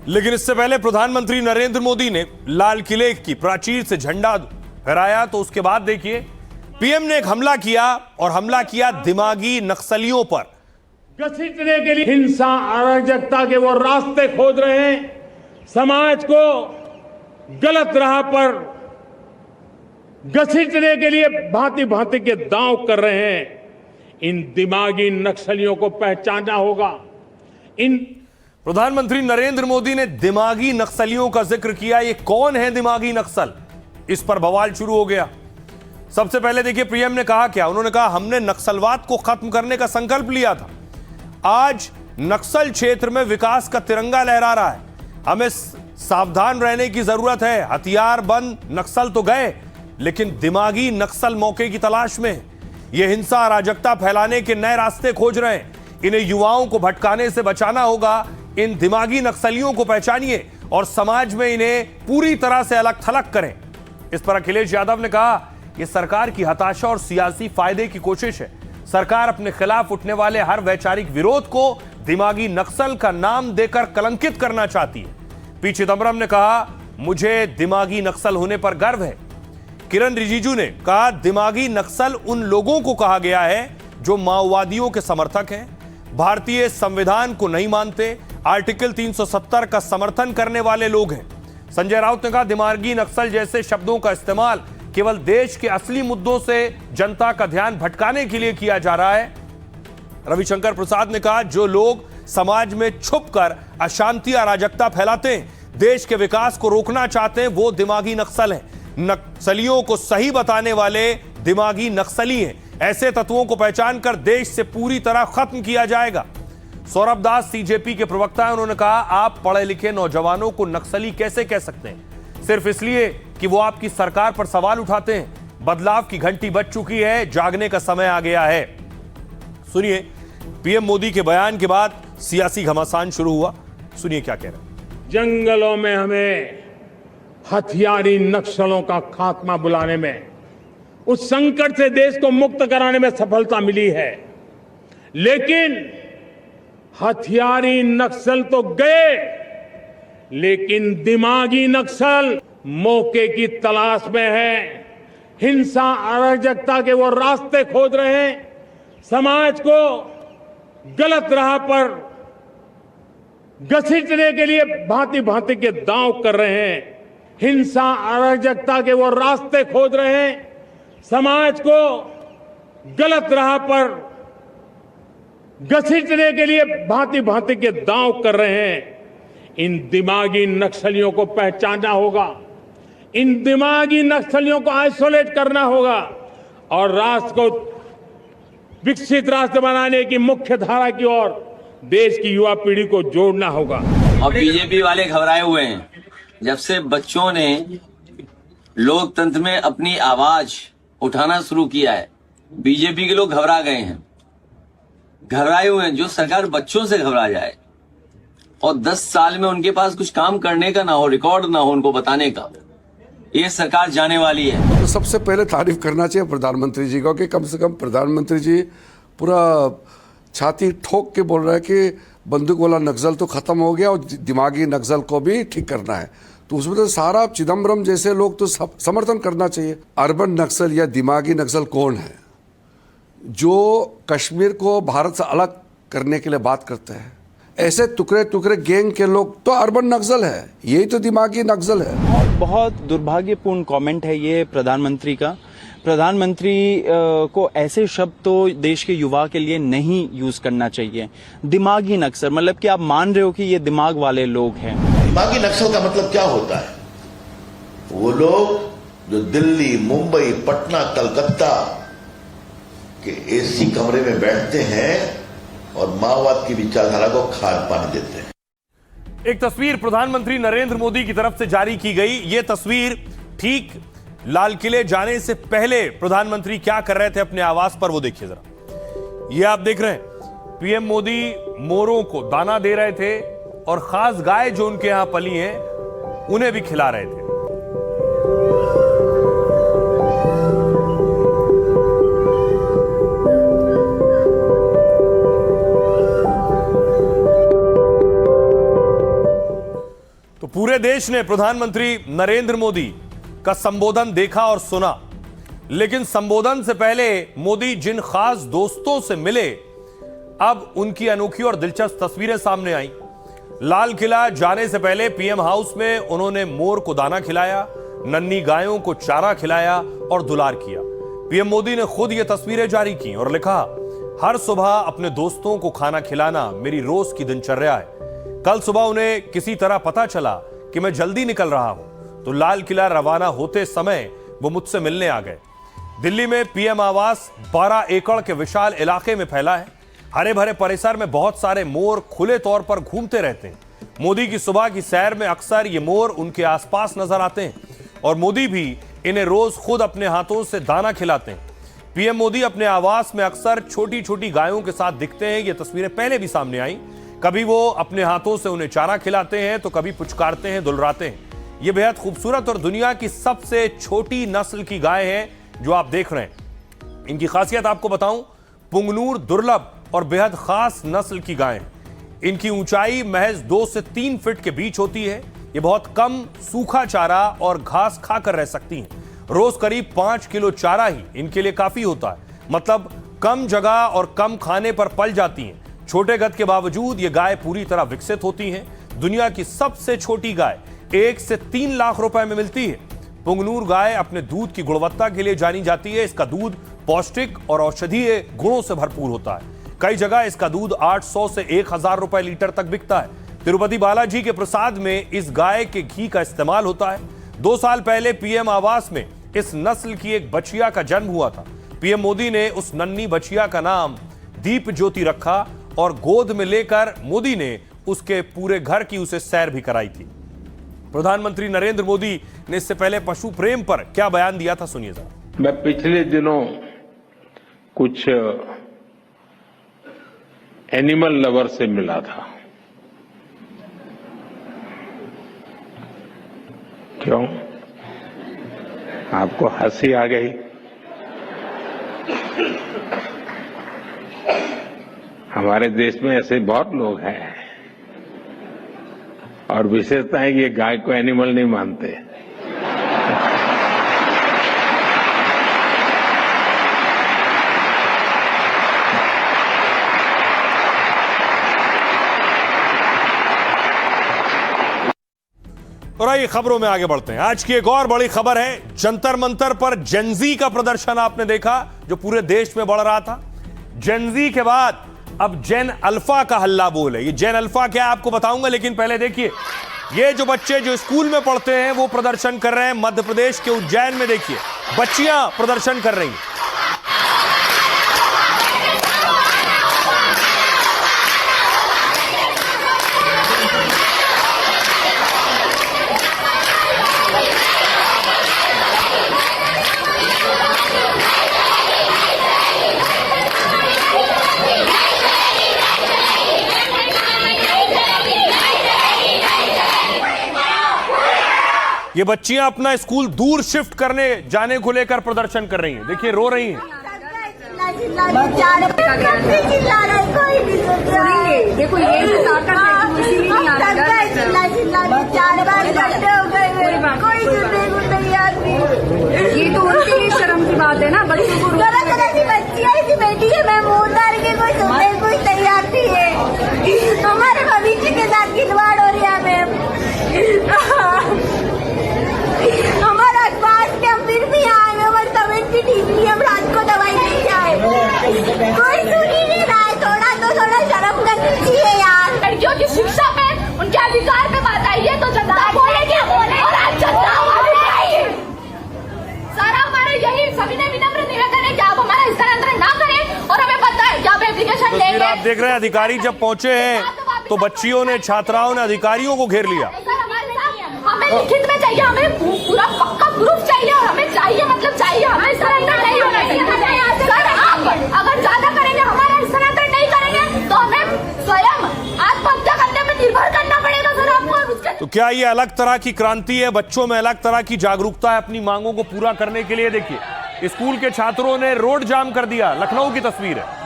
लेकिन इससे पहले प्रधानमंत्री नरेंद्र मोदी ने लाल किले की प्राचीर से झंडा फहराया, तो उसके बाद देखिए पीएम ने एक हमला किया और हमला किया दिमागी नक्सलियों पर। घसीटने के लिए हिंसा अराजकता के वो रास्ते खोज रहे हैं, समाज को गलत राह पर घसीटने के लिए भांति भांति के दांव कर रहे हैं। इन दिमागी नक्सलियों को पहचानना होगा। प्रधानमंत्री नरेंद्र मोदी ने दिमागी नक्सलियों का जिक्र किया। ये कौन है दिमागी नक्सल? इस पर बवाल शुरू हो गया। सबसे पहले देखिए पीएम ने कहा क्या। उन्होंने कहा हमने नक्सलवाद को खत्म करने का संकल्प लिया था। आज नक्सल क्षेत्र में विकास का तिरंगा लहरा रहा है। हमें सावधान रहने की जरूरत है। हथियार बंद नक्सल तो गए, लेकिन दिमागी नक्सल मौके की तलाश में। ये हिंसा अराजकता फैलाने के नए रास्ते खोज रहे हैं। इन्हें युवाओं को भटकाने से बचाना होगा। इन दिमागी नक्सलियों को पहचानिए और समाज में इन्हें पूरी तरह से अलग थलग करें। इस पर अखिलेश यादव ने कहा यह सरकार की हताशा और सियासी फायदे की कोशिश है। सरकार अपने खिलाफ उठने वाले हर वैचारिक विरोध को दिमागी नक्सल का नाम देकर कलंकित करना चाहती है। पी चिदंबरम ने कहा मुझे दिमागी नक्सल होने पर गर्व है। किरण रिजिजू ने कहा दिमागी नक्सल उन लोगों को कहा गया है जो माओवादियों के समर्थक हैं, भारतीय संविधान को नहीं मानते, आर्टिकल 370 का समर्थन करने वाले लोग हैं। संजय राउत ने कहा दिमागी नक्सल जैसे शब्दों का इस्तेमाल केवल देश के असली मुद्दों से जनता का ध्यान भटकाने के लिए किया जा रहा है। रविशंकर प्रसाद ने कहा जो लोग समाज में छुपकर अशांति अराजकता फैलाते हैं, देश के विकास को रोकना चाहते हैं, वो दिमागी नक्सल हैं। नक्सलियों को सही बताने वाले दिमागी नक्सली हैं। ऐसे तत्वों को पहचान कर देश से पूरी तरह खत्म किया जाएगा। सौरभ दास सीजेपी के प्रवक्ता हैं। उन्होंने कहा आप पढ़े लिखे नौजवानों को नक्सली कैसे कह सकते हैं सिर्फ इसलिए कि वो आपकी सरकार पर सवाल उठाते हैं। बदलाव की घंटी बज चुकी है, जागने का समय आ गया है। सुनिए पीएम मोदी के बयान के बाद सियासी घमासान शुरू हुआ। सुनिए क्या कह रहे हैं। जंगलों में हमें हथियारी नक्सलों का खात्मा बुलाने में, उस संकट से देश को मुक्त कराने में सफलता मिली है, लेकिन हथियारी नक्सल तो गए, लेकिन दिमागी नक्सल मौके की तलाश में है। हिंसा अराजकता के वो रास्ते खोज रहे हैं, समाज को गलत राह पर घसीटने के लिए भांति भांति के दांव कर रहे हैं। हिंसा अराजकता के वो रास्ते खोज रहे हैं, समाज को गलत राह पर घसीटने के लिए भांति भांति के दांव कर रहे हैं। इन दिमागी नक्सलियों को पहचानना होगा। इन दिमागी नक्सलियों को आइसोलेट करना होगा और राष्ट्र को विकसित राष्ट्र बनाने की मुख्य धारा की ओर देश की युवा पीढ़ी को जोड़ना होगा। और बीजेपी वाले घबराए हुए हैं। जब से बच्चों ने लोकतंत्र में अपनी आवाज उठाना शुरू किया है, बीजेपी के लोग घबरा गए हैं, घबराए हुए हैं। जो सरकार बच्चों से घबरा जाए और 10 साल में उनके पास कुछ काम करने का ना हो, रिकॉर्ड ना हो उनको बताने का, ये सरकार जाने वाली है। तो सबसे पहले तारीफ करना चाहिए प्रधानमंत्री जी को कि कम से कम प्रधानमंत्री जी पूरा छाती ठोक के बोल रहा है कि बंदूक वाला नक्सल तो खत्म हो गया और दिमागी नक्सल को भी ठीक करना है। तो उसमें तो सारा चिदम्बरम जैसे लोग तो समर्थन करना चाहिए। अर्बन नक्सल या दिमागी नक्सल कौन है? जो कश्मीर को भारत से अलग करने के लिए बात करते हैं, ऐसे टुकड़े टुकड़े गैंग के लोग तो अर्बन नक्सल है। यही तो दिमागी नक्सल है। बहुत दुर्भाग्यपूर्ण कमेंट है ये प्रधानमंत्री का। प्रधानमंत्री को ऐसे शब्द तो देश के युवा के लिए नहीं यूज करना चाहिए। दिमागी नक्सल मतलब कि आप मान रहे हो कि ये दिमाग वाले लोग हैं। दिमागी नक्सल का मतलब क्या होता है? वो लोग जो दिल्ली, मुंबई, पटना, कलकत्ता के एसी कमरे में बैठते हैं और माओवाद की विचारधारा को खाद पानी देते हैं। एक तस्वीर प्रधानमंत्री नरेंद्र मोदी की तरफ से जारी की गई। यह तस्वीर ठीक लाल किले जाने से पहले प्रधानमंत्री क्या कर रहे थे अपने आवास पर, वो देखिए जरा। ये आप देख रहे हैं पीएम मोदी मोरों को दाना दे रहे थे और खास गाय जो उनके यहां पली हैं उन्हें भी खिला रहे थे। पूरे देश ने प्रधानमंत्री नरेंद्र मोदी का संबोधन देखा और सुना, लेकिन संबोधन से पहले मोदी जिन खास दोस्तों से मिले, अब उनकी अनोखी और दिलचस्प तस्वीरें सामने आई। लाल किला जाने से पहले पीएम हाउस में उन्होंने मोर को दाना खिलाया, नन्ही गायों को चारा खिलाया और दुलार किया। पीएम मोदी ने खुद ये तस्वीरें जारी की और लिखा, हर सुबह अपने दोस्तों को खाना खिलाना मेरी रोज की दिनचर्या है। कल सुबह उन्हें किसी तरह पता चला कि मैं जल्दी निकल रहा हूं, तो लाल किला रवाना होते समय वो मुझसे मिलने आ गए। दिल्ली में पीएम आवास 12 एकड़ के विशाल इलाके में फैला है। हरे भरे परिसर में बहुत सारे मोर खुले तौर पर घूमते रहते हैं। मोदी की सुबह की सैर में अक्सर ये मोर उनके आसपास नजर आते हैं और मोदी भी इन्हें रोज खुद अपने हाथों से दाना खिलाते हैं। पीएम मोदी अपने आवास में अक्सर छोटी छोटी गायों के साथ दिखते हैं। ये तस्वीरें पहले भी सामने आई। कभी वो अपने हाथों से उन्हें चारा खिलाते हैं तो कभी पुचकारते हैं, दुलराते हैं। ये बेहद खूबसूरत और दुनिया की सबसे छोटी नस्ल की गाय है जो आप देख रहे हैं। इनकी खासियत आपको बताऊं, पुंगनूर दुर्लभ और बेहद खास नस्ल की गाय है। इनकी ऊंचाई महज 2 से 3 फीट के बीच होती है। ये बहुत कम सूखा चारा और घास खाकर रह सकती हैं। रोज करीब 5 किलो चारा ही इनके लिए काफी होता है, मतलब कम जगह और कम खाने पर पल जाती हैं। छोटे कद के बावजूद ये गाय पूरी तरह विकसित होती हैं। दुनिया की सबसे छोटी गाय 1 से 3 लाख रुपए में मिलती है। पुंगनूर गाय अपने दूध की गुणवत्ता के लिए जानी जाती है। इसका दूध पौष्टिक और औषधीय गुणों से भरपूर होता है। कई जगह इसका दूध 800 से 1000 रुपए लीटर तक बिकता है। तिरुपति बालाजी के प्रसाद में इस गाय के घी का इस्तेमाल होता है। 2 साल पहले पीएम आवास में इस नस्ल की एक बछिया का जन्म हुआ था। पीएम मोदी ने उस नन्ही बछिया का नाम दीप ज्योति रखा और गोद में लेकर मोदी ने उसके पूरे घर की उसे सैर भी कराई थी। प्रधानमंत्री नरेंद्र मोदी ने इससे पहले पशु प्रेम पर क्या बयान दिया था, सुनिए जरा। मैं पिछले दिनों कुछ एनिमल लवर से मिला था। क्यों? आपको हंसी आ गई? हमारे देश में ऐसे बहुत लोग हैं और विशेषता है कि ये गाय को एनिमल नहीं मानते। और आइए खबरों में आगे बढ़ते हैं। आज की एक और बड़ी खबर है, जंतर मंतर पर जेनजी का प्रदर्शन आपने देखा जो पूरे देश में बढ़ रहा था। जेनजी के बाद अब जेन अल्फा का हल्ला बोल है। ये जेन अल्फा क्या है आपको बताऊंगा, लेकिन पहले देखिए ये जो बच्चे जो स्कूल में पढ़ते हैं वो प्रदर्शन कर रहे हैं। मध्य प्रदेश के उज्जैन में देखिए बच्चियां प्रदर्शन कर रही हैं। ये बच्चियां अपना स्कूल दूर शिफ्ट करने जाने को लेकर प्रदर्शन कर रही हैं। देखिए रो रही हैं। देखो ये तो उनके लिए शर्म की बात है ना। बच्चों को बेटी है, मैं मुंह उतार के कोई सुनने कोई तैयार नहीं है। हमारे भविष्य के साथ खिलवाड़ हो रही है मैम। हमारा पास के हम फिर भी आए, हमारी तबीयत भी ठीक नहीं है, हम रात को दवाई नहीं आए। कोई सुन ही नहीं रहा है। थोड़ा शर्म करनी चाहिए यार। लड़कियों की शिक्षा पे, उनके अधिकार पे बात आई है तो जनता बोलेगी और आज जनता सारा हमारे यही सभी ने विनम्र निवेदन है कि आप हमारा स्थानांतरण ना करें और हमें पता है कि आप एप्लीकेशन देंगे। आप देख रहे हैं अधिकारी जब पहुंचे हैं तो बच्चियों ने, छात्राओं ने अधिकारियों को घेर लिया। हमें लिखित में चाहिए, हमें पूरा पक्का प्रूफ चाहिए और हमें चाहिए मतलब चाहिए, हमें सरेंडर नहीं होना चाहिए। सर आप अगर ज्यादा करेंगे, हमारा सरेंडर नहीं करेंगे तो हमें स्वयं आत्महत्या करने में निर्भर करना पड़ेगा सर आपको। तो क्या ये अलग तरह की क्रांति है? बच्चों में अलग तरह की जागरूकता है अपनी मांगों को पूरा करने के लिए। देखिए स्कूल के छात्रों ने रोड जाम कर दिया। लखनऊ की तस्वीर है।